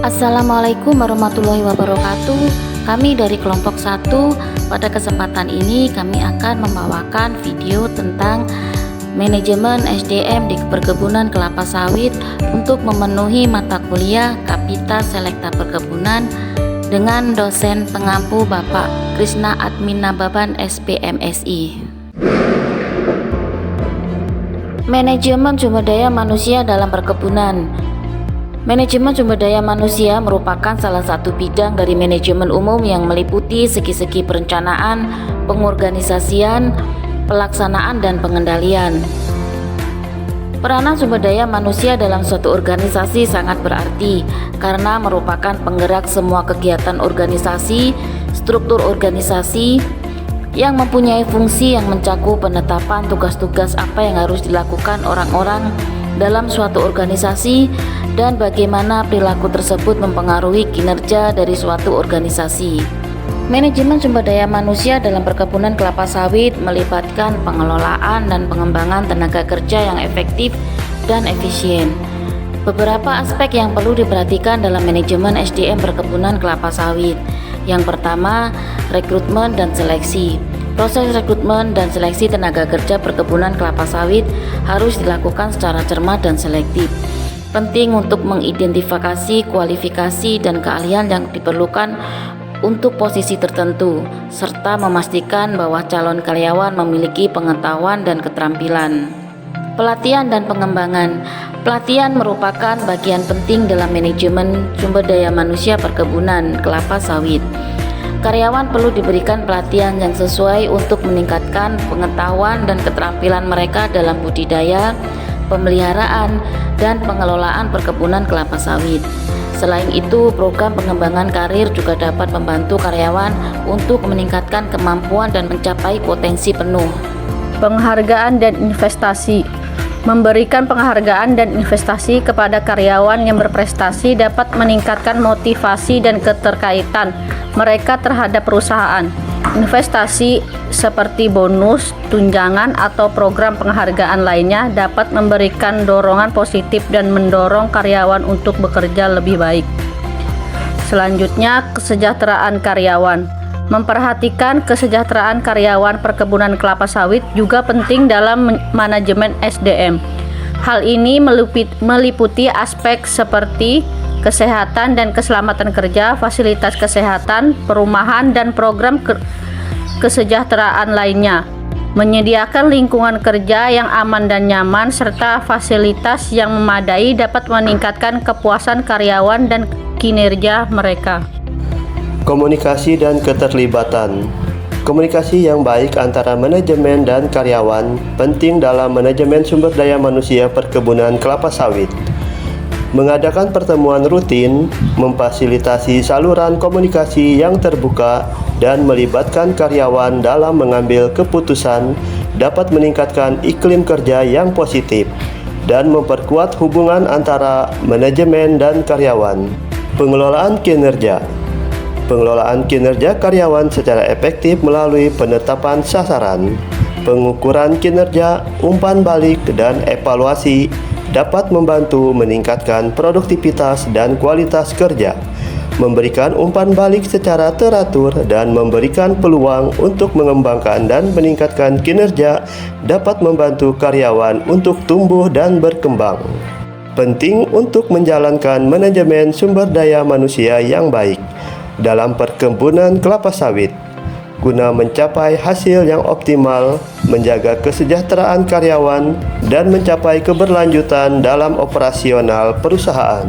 Assalamualaikum warahmatullahi wabarakatuh. Kami dari kelompok 1. Pada kesempatan ini kami akan membawakan video tentang manajemen SDM di perkebunan kelapa sawit untuk memenuhi mata kuliah Kapita Selekta Perkebunan dengan dosen pengampu Bapak Krisna Adminababan SPMSI. Manajemen sumber daya manusia dalam perkebunan. Manajemen sumber daya manusia merupakan salah satu bidang dari manajemen umum yang meliputi segi-segi perencanaan, pengorganisasian, pelaksanaan, dan pengendalian. Peranan sumber daya manusia dalam suatu organisasi sangat berarti karena merupakan penggerak semua kegiatan organisasi, struktur organisasi yang mempunyai fungsi yang mencakup penetapan tugas-tugas apa yang harus dilakukan orang-orang dalam suatu organisasi dan bagaimana perilaku tersebut mempengaruhi kinerja dari suatu organisasi. Manajemen sumber daya manusia dalam perkebunan kelapa sawit melibatkan pengelolaan dan pengembangan tenaga kerja yang efektif dan efisien. Beberapa aspek yang perlu diperhatikan dalam manajemen SDM perkebunan kelapa sawit. Yang pertama, rekrutmen dan seleksi. Proses rekrutmen dan seleksi tenaga kerja perkebunan kelapa sawit harus dilakukan secara cermat dan selektif. Penting untuk mengidentifikasi kualifikasi dan keahlian yang diperlukan untuk posisi tertentu, serta memastikan bahwa calon karyawan memiliki pengetahuan dan keterampilan. Pelatihan dan pengembangan. Pelatihan merupakan bagian penting dalam manajemen sumber daya manusia perkebunan kelapa sawit. Karyawan perlu diberikan pelatihan yang sesuai untuk meningkatkan pengetahuan dan keterampilan mereka dalam budidaya, pemeliharaan, dan pengelolaan perkebunan kelapa sawit. Selain itu, program pengembangan karir juga dapat membantu karyawan untuk meningkatkan kemampuan dan mencapai potensi penuh. Penghargaan dan investasi. Memberikan penghargaan dan investasi kepada karyawan yang berprestasi dapat meningkatkan motivasi dan keterkaitan mereka terhadap perusahaan. Investasi seperti bonus, tunjangan, atau program penghargaan lainnya dapat memberikan dorongan positif dan mendorong karyawan untuk bekerja lebih baik. Selanjutnya, kesejahteraan karyawan. Memperhatikan kesejahteraan karyawan perkebunan kelapa sawit juga penting dalam manajemen SDM. Hal ini meliputi aspek seperti kesehatan dan keselamatan kerja, fasilitas kesehatan, perumahan, dan program kesejahteraan lainnya. Menyediakan lingkungan kerja yang aman dan nyaman serta fasilitas yang memadai dapat meningkatkan kepuasan karyawan dan kinerja mereka. Komunikasi dan keterlibatan. Komunikasi yang baik antara manajemen dan karyawan penting dalam manajemen sumber daya manusia perkebunan kelapa sawit. Mengadakan pertemuan rutin, memfasilitasi saluran komunikasi yang terbuka, dan melibatkan karyawan dalam mengambil keputusan dapat meningkatkan iklim kerja yang positif dan memperkuat hubungan antara manajemen dan karyawan. Pengelolaan kinerja. Pengelolaan kinerja karyawan secara efektif melalui penetapan sasaran, pengukuran kinerja, umpan balik, dan evaluasi dapat membantu meningkatkan produktivitas dan kualitas kerja, memberikan umpan balik secara teratur, dan memberikan peluang untuk mengembangkan dan meningkatkan kinerja dapat membantu karyawan untuk tumbuh dan berkembang. Penting untuk menjalankan manajemen sumber daya manusia yang baik dalam perkebunan kelapa sawit guna mencapai hasil yang optimal, menjaga kesejahteraan karyawan, dan mencapai keberlanjutan dalam operasional perusahaan.